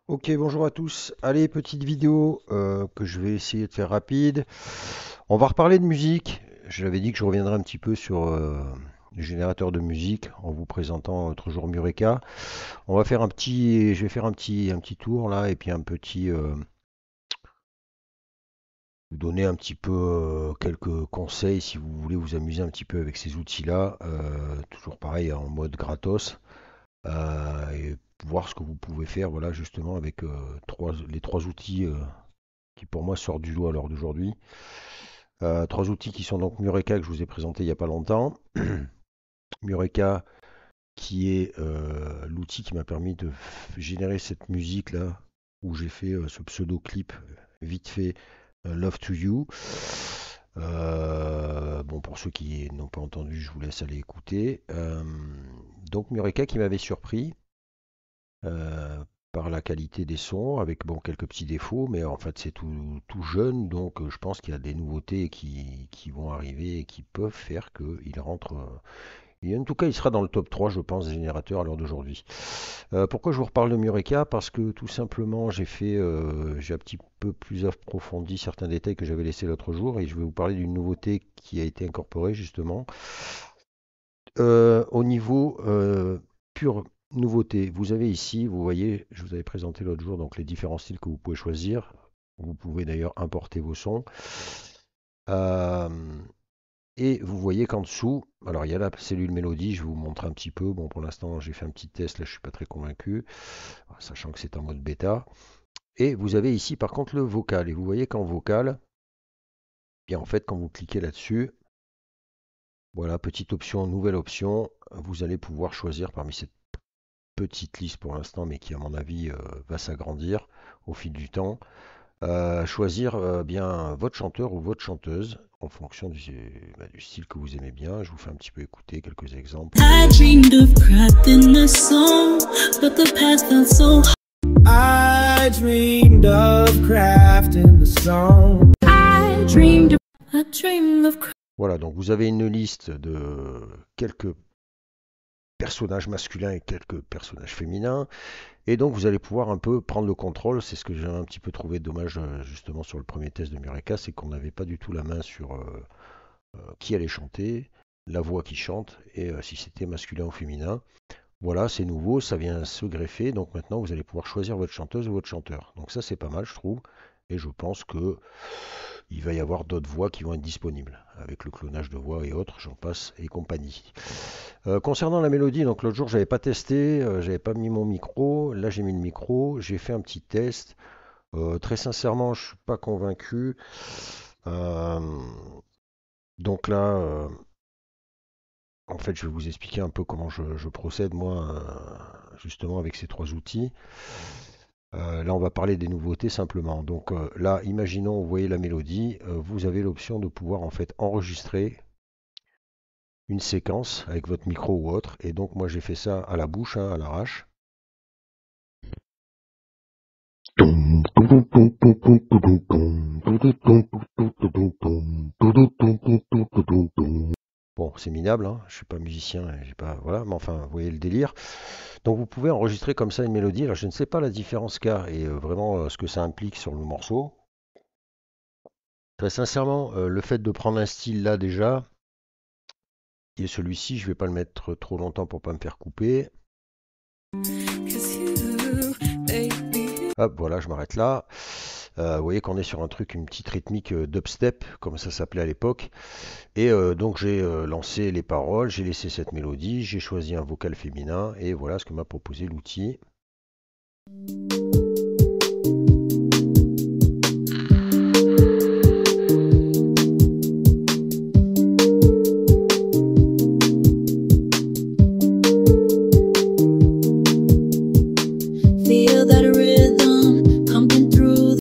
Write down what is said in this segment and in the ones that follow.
Ok, bonjour à tous. Allez, petite vidéo que je vais essayer de faire rapide. On va reparler de musique. Je l'avais dit que je reviendrai un petit peu sur le générateur de musique en vous présentant l'autre jour Mureka. Je vais faire un petit tour là et puis vous donner un petit peu quelques conseils si vous voulez vous amuser un petit peu avec ces outils-là. Toujours pareil en mode gratos. Et voir ce que vous pouvez faire, voilà, justement avec les trois outils qui pour moi sortent du lot à l'heure d'aujourd'hui. Trois outils qui sont donc Mureka que je vous ai présenté il n'y a pas longtemps. Mureka qui est l'outil qui m'a permis de générer cette musique là où j'ai fait ce pseudo clip vite fait Love to You. Bon, pour ceux qui n'ont pas entendu, je vous laisse aller écouter. Donc Mureka qui m'avait surpris euh, par la qualité des sons, avec bon, quelques petits défauts, mais en fait c'est tout jeune, donc je pense qu'il y a des nouveautés qui vont arriver et qui peuvent faire qu'il rentre. En tout cas, il sera dans le top 3, je pense, des générateurs à l'heure d'aujourd'hui. Pourquoi je vous reparle de Mureka? Parce que tout simplement, j'ai un petit peu plus approfondi certains détails que j'avais laissés l'autre jour et je vais vous parler d'une nouveauté qui a été incorporée justement. Au niveau pure nouveauté, vous avez ici, vous voyez, je vous avais présenté l'autre jour donc les différents styles que vous pouvez choisir. Vous pouvez d'ailleurs importer vos sons. Euh, et vous voyez qu'en dessous, alors il y a la cellule mélodie, je vais vous montrer un petit peu. Bon, pour l'instant, j'ai fait un petit test, là je suis pas très convaincu, sachant que c'est en mode bêta. Et vous avez ici par contre le vocal. Et vous voyez qu'en vocal, bien en fait, quand vous cliquez là-dessus, voilà, petite option, nouvelle option, vous allez pouvoir choisir parmi cette petite liste pour l'instant, mais qui à mon avis va s'agrandir au fil du temps. Choisir bien votre chanteur ou votre chanteuse en fonction du style que vous aimez bien. Je vous fais un petit peu écouter quelques exemples. I dreamed of crafting a song, but the past felt so I dreamed of crafting the song. I dreamed of Voilà, donc vous avez une liste de quelques personnages masculins et quelques personnages féminins. Et donc vous allez pouvoir un peu prendre le contrôle. C'est ce que j'ai un petit peu trouvé dommage justement sur le premier test de Mureka, c'est qu'on n'avait pas du tout la main sur qui allait chanter, la voix qui chante et si c'était masculin ou féminin. Voilà, c'est nouveau, ça vient se greffer. Donc maintenant vous allez pouvoir choisir votre chanteuse ou votre chanteur. Donc ça c'est pas mal je trouve. Et je pense que il va y avoir d'autres voix qui vont être disponibles, avec le clonage de voix et autres, j'en passe et compagnie. Concernant la mélodie, donc l'autre jour j'avais pas testé, j'avais pas mis mon micro, là j'ai mis le micro, j'ai fait un petit test. Très sincèrement, je suis pas convaincu. Euh, donc là, en fait, je vais vous expliquer un peu comment je procède moi, justement avec ces trois outils. Là, on va parler des nouveautés simplement. Donc là, imaginons, vous voyez la mélodie, vous avez l'option de pouvoir en fait enregistrer une séquence avec votre micro ou autre. Et donc moi j'ai fait ça à la bouche, hein, à l'arrache. Bon, c'est minable, hein, je suis pas musicien, j'ai pas, voilà, mais enfin, vous voyez le délire. Donc vous pouvez enregistrer comme ça une mélodie. Alors je ne sais pas la différence qu'a et vraiment ce que ça implique sur le morceau. Très sincèrement, le fait de prendre un style là déjà, qui est celui-ci, je vais pas le mettre trop longtemps pour pas me faire couper. Hop, voilà, je m'arrête là. Vous voyez qu'on est sur un truc, une petite rythmique dubstep, comme ça s'appelait à l'époque. Et donc j'ai lancé les paroles, j'ai laissé cette mélodie, j'ai choisi un vocal féminin, et voilà ce que m'a proposé l'outil. feel that rhythm pumping through.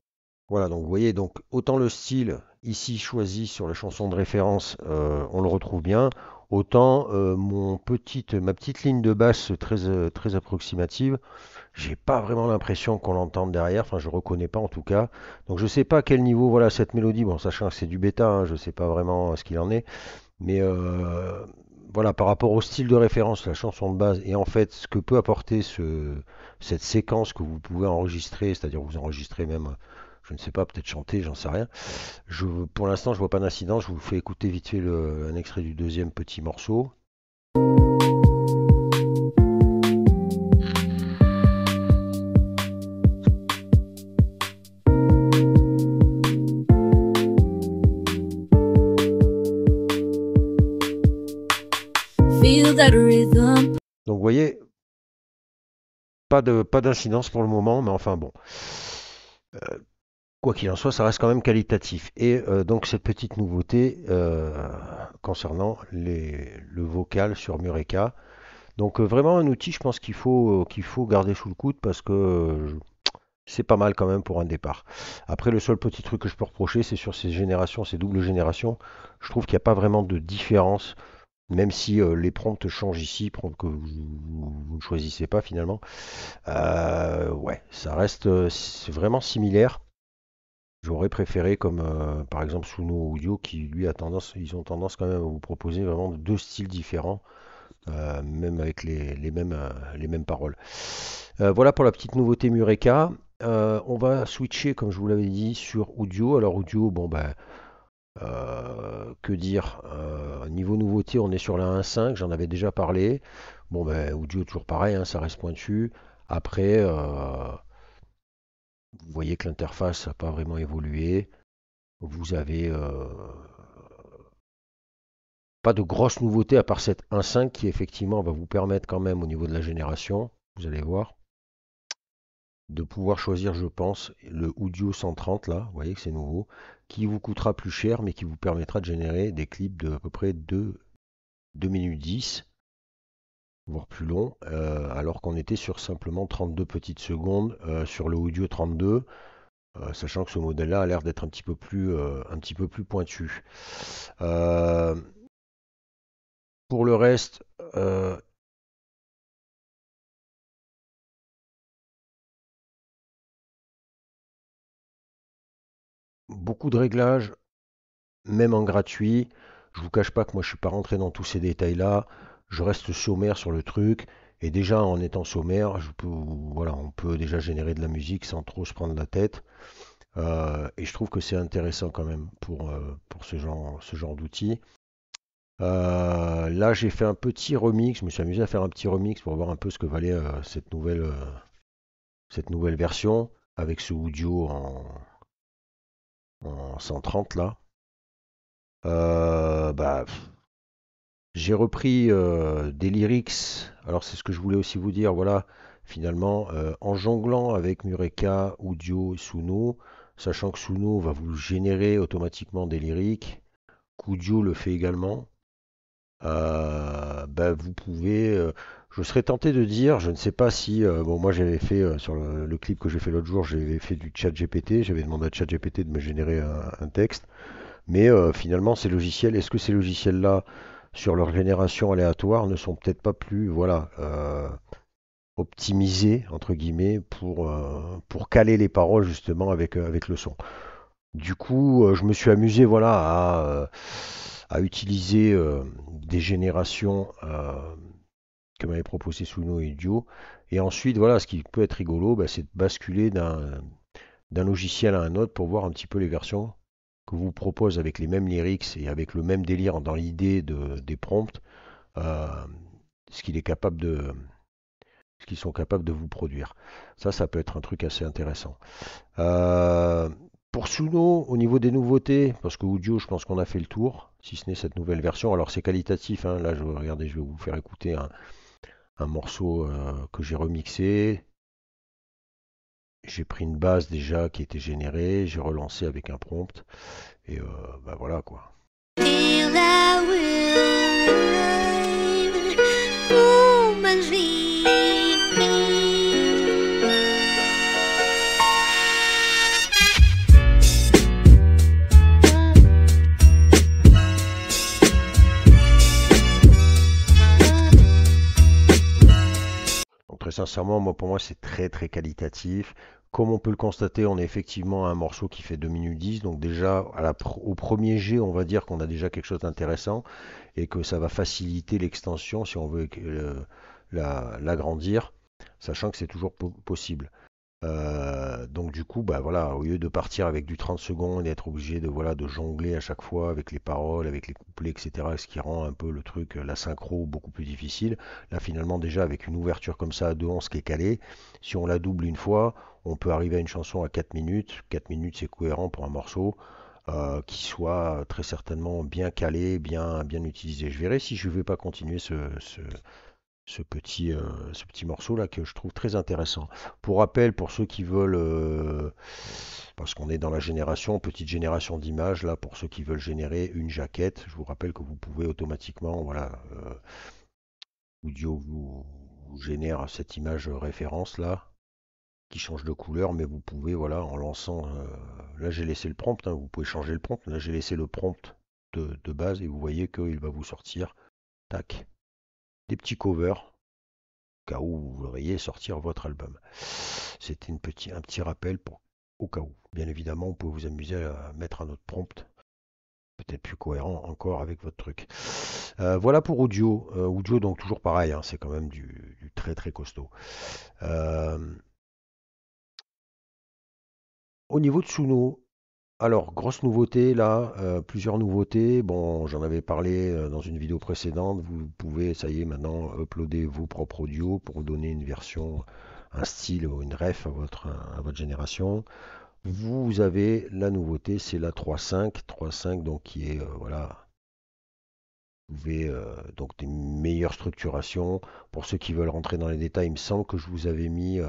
Voilà, donc vous voyez, donc autant le style ici choisi sur la chanson de référence, on le retrouve bien, autant ma petite ligne de basse très approximative, j'ai pas vraiment l'impression qu'on l'entende derrière, enfin je reconnais pas en tout cas. Donc je sais pas à quel niveau, voilà, cette mélodie, bon sachant que c'est du bêta, hein, je sais pas vraiment ce qu'il en est, mais voilà, par rapport au style de référence, la chanson de base, et en fait, ce que peut apporter cette séquence que vous pouvez enregistrer, c'est-à-dire vous enregistrez même, je ne sais pas, peut-être chanter, j'en sais rien. Pour l'instant, je vois pas d'incident. Je vous fais écouter vite fait un extrait du deuxième petit morceau. Donc vous voyez, pas d'incidence pour le moment, mais enfin bon. Quoi qu'il en soit, ça reste quand même qualitatif. Et donc cette petite nouveauté concernant le vocal sur Mureka. Donc vraiment un outil, je pense qu'il faut garder sous le coude parce que c'est pas mal quand même pour un départ. Après, le seul petit truc que je peux reprocher, c'est sur ces générations, ces doubles générations. Je trouve qu'il n'y a pas vraiment de différence, même si les prompts changent ici, prompts que vous ne choisissez pas finalement. Ouais, ça reste c'est vraiment similaire. J'aurais préféré comme par exemple Suno Audio qui lui ils ont tendance quand même à vous proposer vraiment deux styles différents, même avec les mêmes paroles. Voilà pour la petite nouveauté Mureka. On va switcher, comme je vous l'avais dit, sur Audio. Alors Audio, bon ben, que dire niveau nouveauté, on est sur la 1.5, j'en avais déjà parlé. Bon ben, Audio toujours pareil, hein, ça reste pointu. Après, vous voyez que l'interface n'a pas vraiment évolué. Vous avez pas de grosses nouveautés à part cette 1.5 qui effectivement va vous permettre quand même au niveau de la génération, vous allez voir, de pouvoir choisir, je pense, le Audio 130 là, vous voyez que c'est nouveau, qui vous coûtera plus cher mais qui vous permettra de générer des clips de à peu près 2 minutes 10, voire plus long, alors qu'on était sur simplement 32 petites secondes sur le Audio 32, sachant que ce modèle-là a l'air d'être un petit peu plus pointu. Pour le reste, beaucoup de réglages, même en gratuit. Je vous cache pas que moi je suis pas rentré dans tous ces détails-là. Je reste sommaire sur le truc. Et déjà en étant sommaire, voilà, on peut déjà générer de la musique sans trop se prendre la tête. Et je trouve que c'est intéressant quand même pour ce genre d'outils. Là j'ai fait un petit remix, je me suis amusé à faire un petit remix pour voir un peu ce que valait cette nouvelle version avec ce audio en 130 là. Bah, j'ai repris des lyrics. Alors c'est ce que je voulais aussi vous dire. Voilà, finalement, en jonglant avec Mureka, Audio et Suno, sachant que Suno va vous générer automatiquement des lyrics, qu'Audio le fait également. Bah, vous pouvez. Je serais tenté de dire, je ne sais pas si. Bon, moi j'avais fait sur le clip que j'ai fait l'autre jour, j'avais fait du chat GPT. J'avais demandé à chat GPT de me générer un texte. Mais finalement, ces logiciels, est-ce que ces logiciels-là, sur leur génération aléatoire, ne sont peut-être pas plus, voilà, optimisés entre guillemets pour caler les paroles justement avec le son. Du coup, je me suis amusé, voilà, à utiliser des générations que m'avait proposé Suno et Audio. Et ensuite, voilà, ce qui peut être rigolo, bah, c'est de basculer d'un logiciel à un autre pour voir un petit peu les versions que vous propose avec les mêmes lyrics et avec le même délire dans l'idée des prompts, euh, ce qu'il est capable ce qu'ils sont capables de vous produire. Ça peut être un truc assez intéressant. Pour Suno, au niveau des nouveautés, parce que Audio, je pense qu'on a fait le tour, si ce n'est cette nouvelle version. Alors c'est qualitatif, hein. Là, regardez, je vais vous faire écouter un morceau que j'ai remixé. J'ai pris une base déjà qui était générée, j'ai relancé avec un prompt, et bah voilà quoi. Donc très sincèrement, pour moi c'est très très qualitatif. comme on peut le constater, on est effectivement à un morceau qui fait 2 minutes 10. Donc déjà, au premier jet, on va dire qu'on a déjà quelque chose d'intéressant et que ça va faciliter l'extension si on veut l'agrandir, sachant que c'est toujours possible. Donc du coup, bah voilà, au lieu de partir avec du 30 secondes et être obligé de voilà de jongler à chaque fois avec les paroles, avec les couplets, etc., ce qui rend un peu le truc, la synchro beaucoup plus difficile. Là finalement déjà avec une ouverture comme ça à 2/11 qui est calée, si on la double une fois, on peut arriver à une chanson à 4 minutes. 4 minutes c'est cohérent pour un morceau qui soit très certainement bien calé, bien utilisé. Je verrai si je ne vais pas continuer ce petit morceau là que je trouve très intéressant. Pour rappel, pour ceux qui veulent, parce qu'on est dans la petite génération d'images là, pour ceux qui veulent générer une jaquette, je vous rappelle que vous pouvez automatiquement, voilà, Audio vous génère cette image référence là qui change de couleur, mais vous pouvez, voilà, en lançant, là j'ai laissé le prompt, hein, vous pouvez changer le prompt, là j'ai laissé le prompt de base et vous voyez qu'il va vous sortir, tac, des petits covers cas où vous voudriez sortir votre album. C'était un petit rappel au cas où. Bien évidemment, vous pouvez vous amuser à mettre un autre prompt, peut-être plus cohérent encore avec votre truc. Voilà pour audio. Audio, donc toujours pareil, hein, c'est quand même du très très costaud. Au niveau de Suno, alors grosse nouveauté là, plusieurs nouveautés. Bon, j'en avais parlé dans une vidéo précédente. Vous pouvez, ça y est, maintenant uploader vos propres audios pour donner une version, un style ou une ref à votre génération. Vous avez la nouveauté, c'est la 3.5, donc qui est voilà, vous pouvez donc des meilleures structurations. Pour ceux qui veulent rentrer dans les détails, il me semble que je vous avais mis,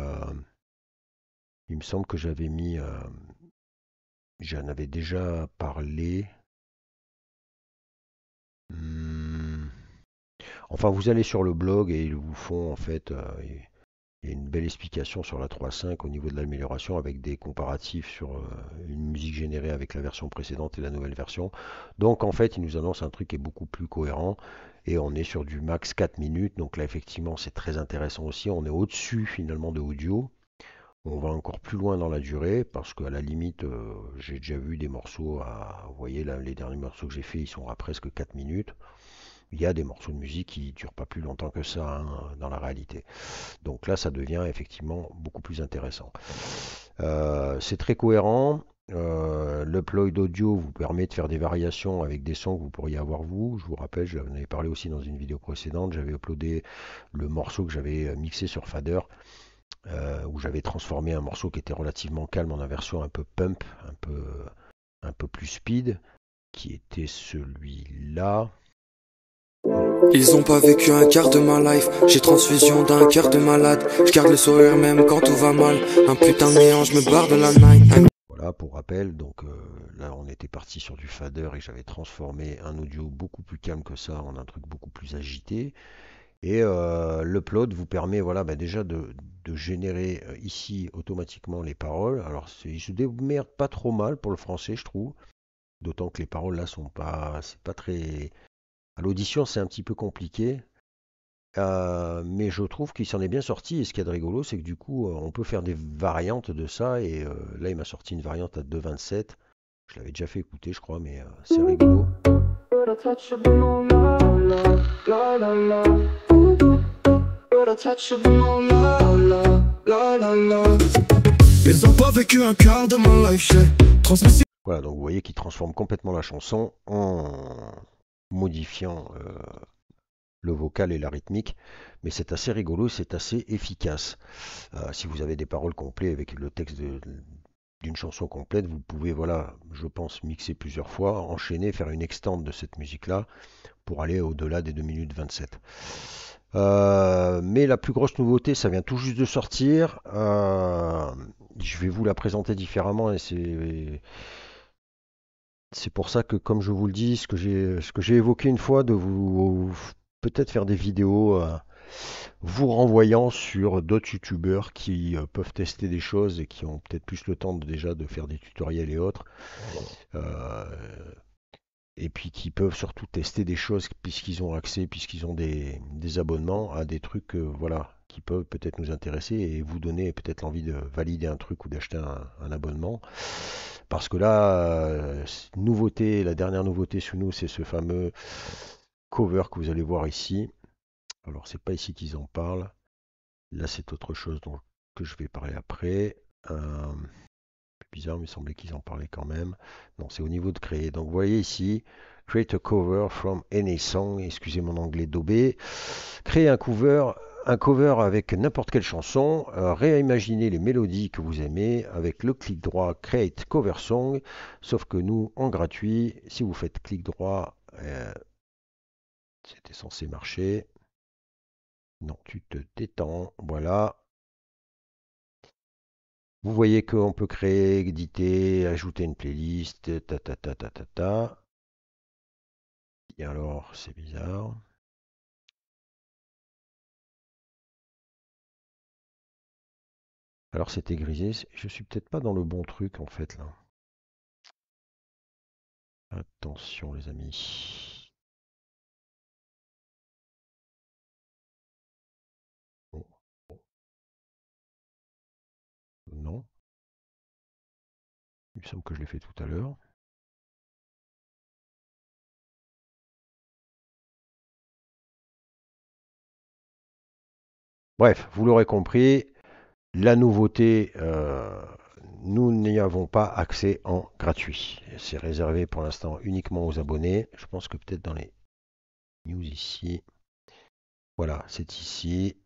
il me semble que j'avais mis, j'en avais déjà parlé. Hmm. Enfin, vous allez sur le blog et ils vous font en fait, il y a une belle explication sur la 3.5 au niveau de l'amélioration avec des comparatifs sur une musique générée avec la version précédente et la nouvelle version. Donc en fait, ils nous annoncent un truc qui est beaucoup plus cohérent et on est sur du max 4 minutes. Donc là, effectivement, c'est très intéressant aussi. On est au-dessus finalement de audio. On va encore plus loin dans la durée parce qu'à la limite, j'ai déjà vu des morceaux vous voyez là, les derniers morceaux que j'ai fait, ils sont à presque 4 minutes. Il y a des morceaux de musique qui ne durent pas plus longtemps que ça hein, dans la réalité. Donc là, ça devient effectivement beaucoup plus intéressant. C'est très cohérent. L'upload audio vous permet de faire des variations avec des sons que vous pourriez avoir vous. Je vous rappelle, j'en avais parlé aussi dans une vidéo précédente. J'avais uploadé le morceau que j'avais mixé sur Fader, où j'avais transformé un morceau qui était relativement calme en une version un peu pump, un peu plus speed, qui était celui-là. Ils ont pas vécu un quart de ma life. J'ai transfusion d'un cœur de malade. Je garde le sourire même quand tout va mal. Un putain de mélange me barre de la night. Voilà pour rappel, donc là on était parti sur du fader et j'avais transformé un audio beaucoup plus calme que ça en un truc beaucoup plus agité. Et l'upload vous permet voilà, bah, déjà de générer ici automatiquement les paroles. Alors il se démerde pas trop mal pour le français je trouve. D'autant que les paroles là sont pas, c'est pas très, à l'audition, c'est un petit peu compliqué, mais je trouve qu'il s'en est bien sorti. Et ce qu'il y a de rigolo, c'est que du coup, on peut faire des variantes de ça. Et là, il m'a sorti une variante à 2.27. Je l'avais déjà fait écouter, je crois, mais c'est rigolo. Ils ont pas vécu un quart de ma life. Voilà, donc vous voyez qu'il transforme complètement la chanson en modifiant le vocal et la rythmique, mais c'est assez rigolo, c'est assez efficace. Si vous avez des paroles complètes avec le texte d'une chanson complète, vous pouvez, voilà, je pense, mixer plusieurs fois, enchaîner, faire une extente de cette musique-là pour aller au-delà des 2 minutes 27. Mais la plus grosse nouveauté, ça vient tout juste de sortir. Je vais vous la présenter différemment et c'est pour ça que, comme je vous le dis, ce que j'ai évoqué une fois, de vous peut-être faire des vidéos vous renvoyant sur d'autres youtubeurs qui peuvent tester des choses et qui ont peut-être plus le temps déjà de faire des tutoriels et autres. Et puis qui peuvent surtout tester des choses puisqu'ils ont accès, puisqu'ils ont des abonnements à des trucs voilà, qui peuvent peut-être nous intéresser et vous donner peut-être l'envie de valider un truc ou d'acheter un abonnement. Parce que là, nouveauté, la dernière nouveauté sous nous, c'est ce fameux cover que vous allez voir ici. Alors, c'est pas ici qu'ils en parlent. Là, c'est autre chose dont, que je vais parler après. Bizarre, mais il semblait qu'ils en parlaient quand même. Non, c'est au niveau de créer. Donc, vous voyez ici, create a cover from any song. Excusez mon anglais daubé. Créer un cover avec n'importe quelle chanson. Réimaginer les mélodies que vous aimez avec le clic droit Create Cover Song. Sauf que nous, en gratuit, si vous faites clic droit, c'était censé marcher. Non, tu te détends. Voilà. Vous voyez qu'on peut créer, éditer, ajouter une playlist, ta ta ta ta ta ta. Et alors, c'est bizarre. Alors c'était grisé. Je suis peut-être pas dans le bon truc en fait là. Attention les amis. Bon, non, il me semble que je l'ai fait tout à l'heure. Bref, vous l'aurez compris, la nouveauté, nous n'y avons pas accès en gratuit. C'est réservé pour l'instant uniquement aux abonnés. Je pense que peut-être dans les news ici. Voilà, c'est ici.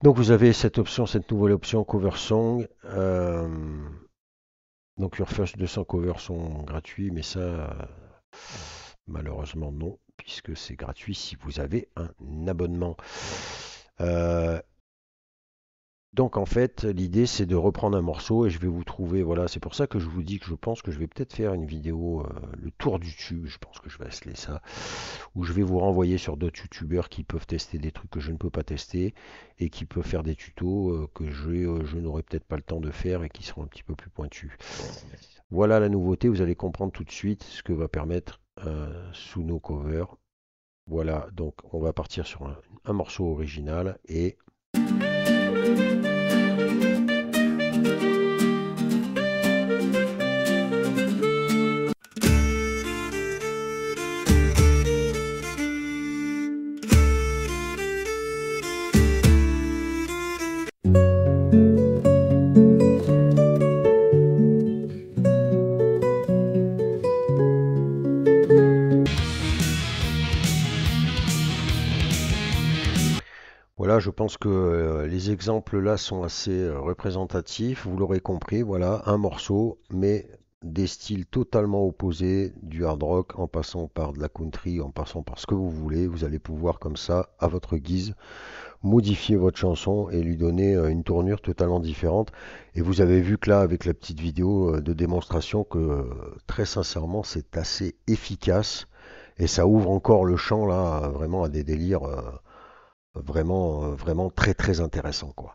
Donc vous avez cette option, cette nouvelle option Cover Song. Donc Your First 200 covers sont gratuits, mais ça, malheureusement non, puisque c'est gratuit si vous avez un abonnement. Euh, donc en fait, l'idée c'est de reprendre un morceau et je vais vous trouver, voilà, c'est pour ça que je vous dis que je pense que je vais peut-être faire une vidéo, le tour du tube, je pense que je vais essayer ça, où je vais vous renvoyer sur d'autres youtubeurs qui peuvent tester des trucs que je ne peux pas tester et qui peuvent faire des tutos que je n'aurai peut-être pas le temps de faire et qui seront un petit peu plus pointus. Voilà la nouveauté, vous allez comprendre tout de suite ce que va permettre sous nos covers. Voilà, donc on va partir sur un morceau original et voilà, je pense que les exemples là sont assez représentatifs. Vous l'aurez compris, voilà, un morceau, mais des styles totalement opposés, du hard rock en passant par de la country, en passant par ce que vous voulez. Vous allez pouvoir comme ça, à votre guise, modifier votre chanson et lui donner une tournure totalement différente. Et vous avez vu que là, avec la petite vidéo de démonstration, que très sincèrement, c'est assez efficace. Et ça ouvre encore le champ là, vraiment à des délires. Vraiment très très intéressant quoi.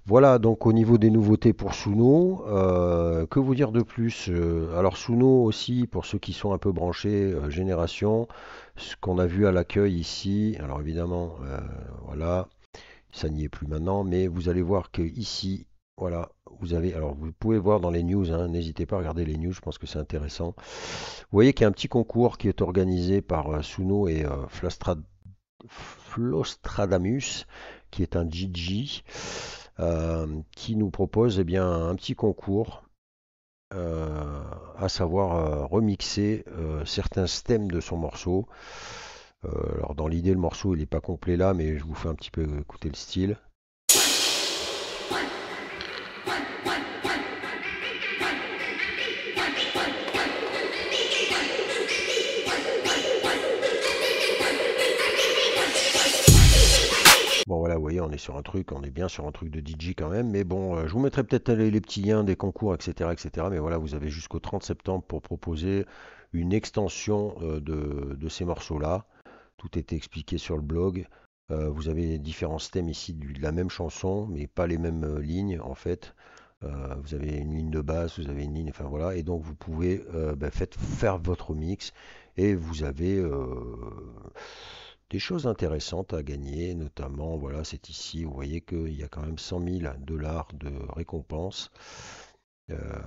Voilà donc au niveau des nouveautés pour Suno, que vous dire de plus. Alors Suno aussi pour ceux qui sont un peu branchés génération, ce qu'on a vu à l'accueil ici, alors évidemment voilà, ça n'y est plus maintenant, mais vous allez voir que ici voilà, vous avez, alors vous pouvez voir dans les news, hein, n'hésitez pas à regarder les news, je pense que c'est intéressant. Vous voyez qu'il y a un petit concours qui est organisé par Suno et Flostradamus, qui est un Gigi, qui nous propose eh bien, un petit concours, à savoir remixer certains stems de son morceau. Alors dans l'idée, le morceau il n'est pas complet là, mais je vous fais un petit peu écouter le style. Bon voilà, vous voyez, on est sur un truc, on est bien sur un truc de DJ quand même, mais bon, je vous mettrai peut-être les petits liens des concours, etc., etc. Mais voilà, vous avez jusqu'au 30 septembre pour proposer une extension de ces morceaux-là. Tout est expliqué sur le blog. Vous avez différents thèmes ici de la même chanson, mais pas les mêmes lignes en fait. Vous avez une ligne de basse, vous avez une ligne, enfin voilà, et donc vous pouvez faire votre mix et vous avez des choses intéressantes à gagner, notamment, voilà, c'est ici, vous voyez qu'il y a quand même 100 000 dollars de récompense,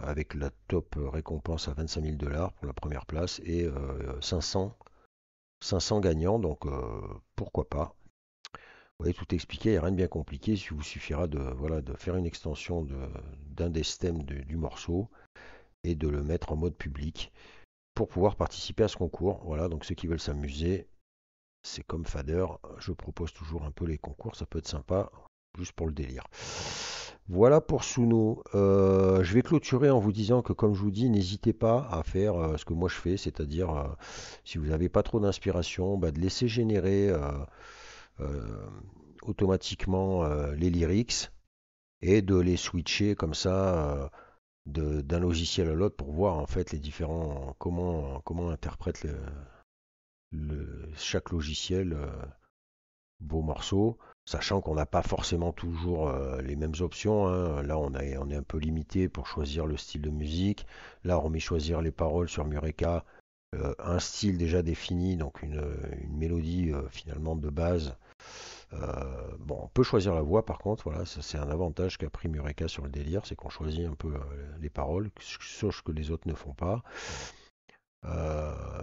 avec la top récompense à 25 000 dollars pour la première place et 500 gagnants, donc pourquoi pas. Vous voyez, tout expliqué, il n'y a rien de bien compliqué, il vous suffira de, voilà, de faire une extension d'un des stems du morceau et de le mettre en mode public pour pouvoir participer à ce concours. Voilà, donc ceux qui veulent s'amuser, c'est comme Fader, je propose toujours un peu les concours, ça peut être sympa, juste pour le délire. Voilà pour Suno. Je vais clôturer en vous disant que, comme je vous dis, n'hésitez pas à faire ce que moi je fais, c'est-à-dire, si vous n'avez pas trop d'inspiration, bah, de laisser générer euh, automatiquement les lyrics et de les switcher comme ça d'un logiciel à l'autre pour voir en fait les différents comment interprète chaque logiciel vos morceaux, sachant qu'on n'a pas forcément toujours les mêmes options, hein. Là, on est un peu limité pour choisir le style de musique. Là, on met choisir les paroles sur Mureka, un style déjà défini, donc une mélodie finalement de base. Bon, on peut choisir la voix par contre, voilà, ça, c'est un avantage qu'a pris Mureka sur le délire, c'est qu'on choisit un peu les paroles, chose que les autres ne font pas.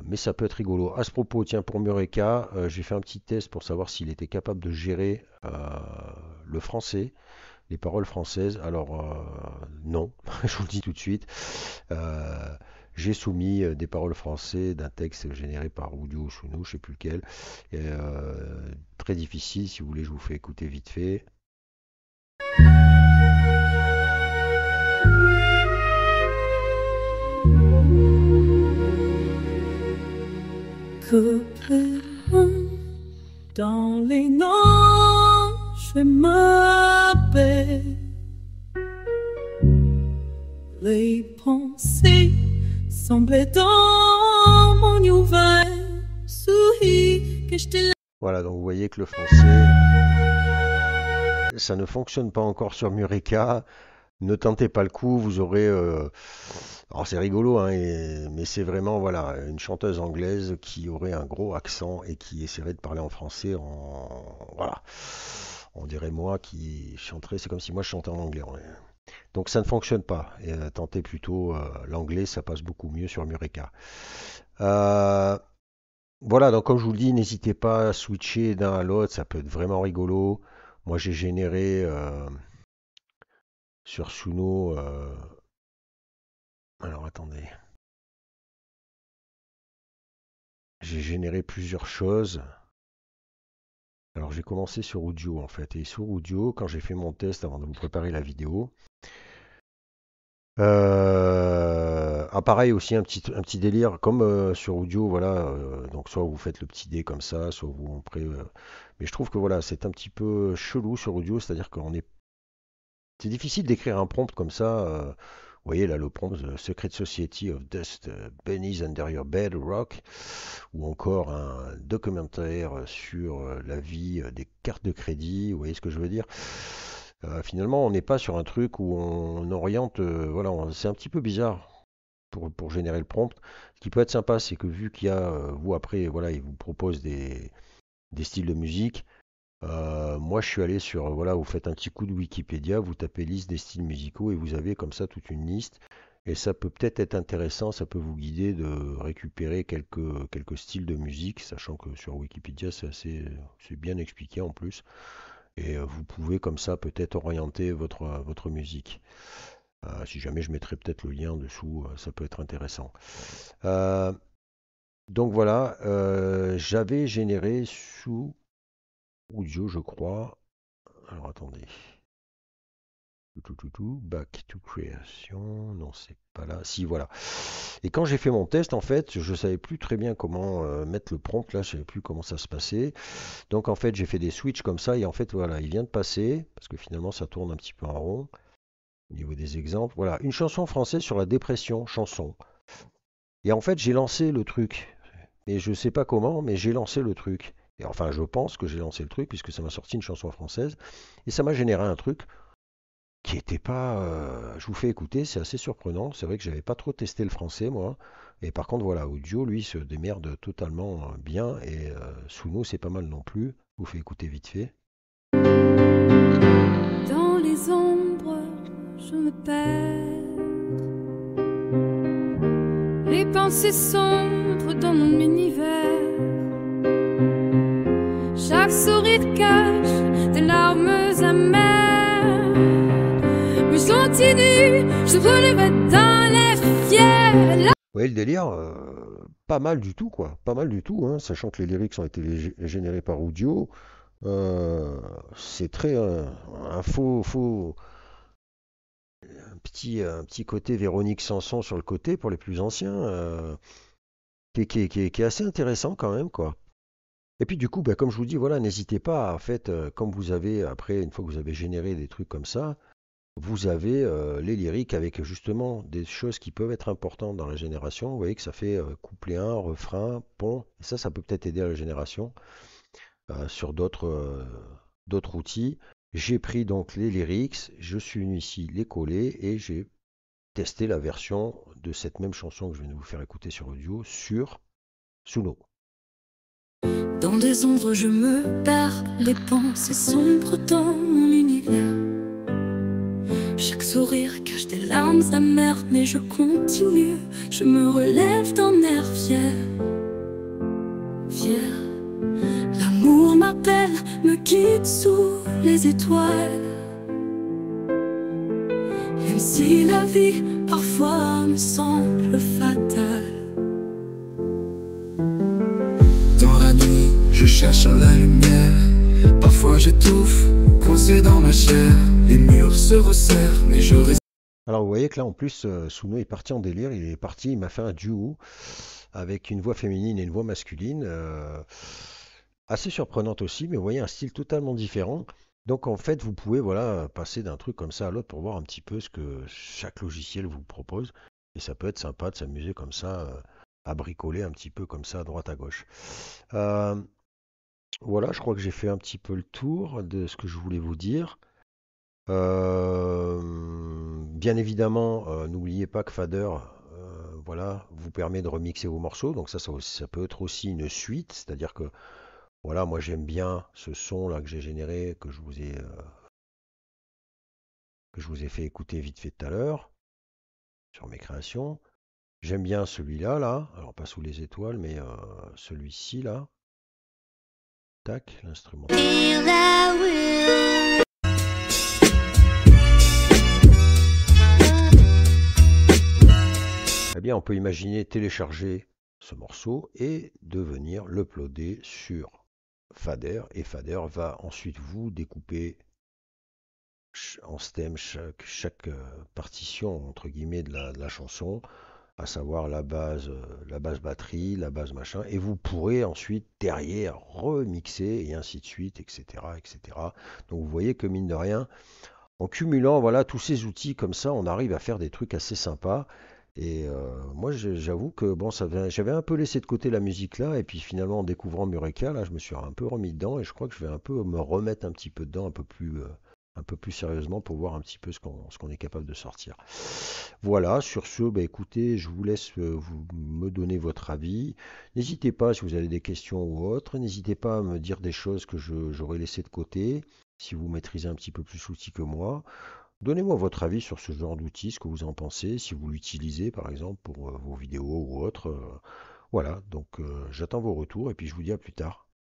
Mais ça peut être rigolo. À ce propos, tiens, pour Mureka, j'ai fait un petit test pour savoir s'il était capable de gérer le français, les paroles françaises. Alors, non, je vous le dis tout de suite. Euh, j'ai soumis des paroles françaises d'un texte généré par Audio ou Suno, je sais plus lequel. Et, très difficile, si vous voulez, je vous fais écouter vite fait. Coupons dans les noms, je m'appelle. Les pensées semblaient dans mon nouvel sourire que je te. Voilà, donc vous voyez que le français, ça ne fonctionne pas encore sur Mureka. Ne tentez pas le coup, vous aurez. Alors c'est rigolo, hein, mais c'est vraiment voilà une chanteuse anglaise qui aurait un gros accent et qui essaierait de parler en français. Voilà, on dirait moi qui chanterais. C'est comme si moi je chantais en anglais. Donc ça ne fonctionne pas. Et, tentez plutôt l'anglais, ça passe beaucoup mieux sur Mureka. Euh, voilà, donc comme je vous le dis, n'hésitez pas à switcher d'un à l'autre, ça peut être vraiment rigolo. Moi j'ai généré sur Suno. Alors attendez. J'ai généré plusieurs choses. Alors j'ai commencé sur Audio en fait. Et sur Audio, quand j'ai fait mon test avant de vous préparer la vidéo, pareil aussi un petit délire comme sur Audio, voilà. Donc soit vous faites le petit dé comme ça, soit vous après. Mais je trouve que voilà, c'est un petit peu chelou sur Audio, c'est-à-dire c'est difficile d'écrire un prompt comme ça. Vous voyez là le prompt Secret Society of Dust Bunnies Under Your Bed Rock, ou encore un documentaire sur la vie des cartes de crédit. Vous voyez ce que je veux dire? Finalement, on n'est pas sur un truc où on oriente. Voilà, c'est un petit peu bizarre pour générer le prompt. Ce qui peut être sympa, c'est que vu qu'il y a vous après, voilà, il vous propose des styles de musique. Moi, je suis allé sur, voilà, vous faites un petit coup de Wikipédia, vous tapez liste des styles musicaux et vous avez comme ça toute une liste. Et ça peut peut-être être intéressant, ça peut vous guider de récupérer quelques styles de musique, sachant que sur Wikipédia, c'est bien expliqué en plus. Et vous pouvez comme ça peut-être orienter votre musique. Si jamais je mettrai peut-être le lien en dessous, ça peut être intéressant. Euh, donc voilà, j'avais généré sous Audio, je crois. Alors attendez. Back to creation. Non, c'est pas là. Si, voilà. Et quand j'ai fait mon test, en fait, je savais plus très bien comment mettre le prompt. Là, je savais plus comment ça se passait. Donc, en fait, j'ai fait des switches comme ça. Et en fait, voilà, il vient de passer. Parce que finalement, ça tourne un petit peu en rond. Au niveau des exemples. Voilà, une chanson française sur la dépression. Chanson. Et en fait, j'ai lancé le truc. Et je sais pas comment, mais j'ai lancé le truc. Et enfin, je pense que j'ai lancé le truc, puisque ça m'a sorti une chanson française. Et ça m'a généré un truc qui était pas. Je vous fais écouter, c'est assez surprenant. C'est vrai que j'avais pas trop testé le français, moi. Et par contre, voilà, Audio, lui, se démerde totalement bien. Et Suno, c'est pas mal non plus. Je vous fais écouter vite fait. Dans les ombres, je me perds. Les pensées sombres dans mon univers. Chaque sourire cache des larmes amères. Mais je continue, je relève dans l'air fier. Vous voyez le délire, pas mal du tout, quoi. Pas mal du tout, hein, sachant que les lyrics ont été générés par Audio. C'est très un un petit côté Véronique Sanson sur le côté pour les plus anciens, qui est assez intéressant quand même, quoi. Et puis du coup, bah, comme je vous dis, voilà, n'hésitez pas, en fait, comme vous avez, après, une fois que vous avez généré des trucs comme ça, vous avez les lyriques avec justement des choses qui peuvent être importantes dans la génération. Vous voyez que ça fait couplet 1, refrain, pont, et ça peut peut-être aider à la génération sur d'autres outils. J'ai pris donc les lyrics, je suis venu ici les coller et j'ai testé la version de cette même chanson que je viens de vous faire écouter sur audio sur Suno. Dans des ombres je me perds, les pensées sombres dans mon univers. Chaque sourire cache des larmes amères, mais je continue, je me relève d'un air fier. Fier, l'amour m'appelle, me guide sous les étoiles. Même si la vie parfois me semble fatale. Dans la nuit, je cherche la lumière. Parfois j'étouffe, coincé dans ma chair. Les murs se resserrent, mais je reste. Alors vous voyez que là en plus Suno est parti en délire, il m'a fait un duo avec une voix féminine et une voix masculine, assez surprenante aussi, mais vous voyez un style totalement différent. Donc en fait vous pouvez voilà passer d'un truc comme ça à l'autre pour voir un petit peu ce que chaque logiciel vous propose. Et ça peut être sympa de s'amuser comme ça, à bricoler un petit peu comme ça à droite à gauche. Euh, voilà, je crois que j'ai fait un petit peu le tour de ce que je voulais vous dire. Bien évidemment, n'oubliez pas que Fader, voilà, vous permet de remixer vos morceaux. Donc ça peut être aussi une suite, c'est-à-dire que voilà, moi j'aime bien ce son là que j'ai généré, que je vous ai fait écouter vite fait tout à l'heure sur mes créations. J'aime bien celui-là là, alors pas sous les étoiles, mais celui-ci là. Tac, l'instrument. Eh bien, on peut imaginer télécharger ce morceau et de venir l'uploader sur Fader. Et Fader va ensuite vous découper en stem chaque partition entre guillemets de la chanson, à savoir la base batterie, la base machin, et vous pourrez ensuite derrière remixer et ainsi de suite, etc., etc. Donc vous voyez que mine de rien, en cumulant voilà tous ces outils comme ça, on arrive à faire des trucs assez sympas. Et moi, j'avoue que bon, j'avais un peu laissé de côté la musique là, et puis finalement en découvrant Mureka, là, je me suis un peu remis dedans, et je crois que je vais un peu me remettre un petit peu dedans, un peu plus sérieusement pour voir un petit peu ce qu'on est capable de sortir. Voilà, sur ce, bah, écoutez, je vous laisse me donner votre avis. N'hésitez pas si vous avez des questions ou autres, n'hésitez pas à me dire des choses que j'aurais laissé de côté, si vous maîtrisez un petit peu plus l'outil que moi. Donnez-moi votre avis sur ce genre d'outil, ce que vous en pensez, si vous l'utilisez par exemple pour vos vidéos ou autres. Voilà, donc j'attends vos retours et puis je vous dis à plus tard.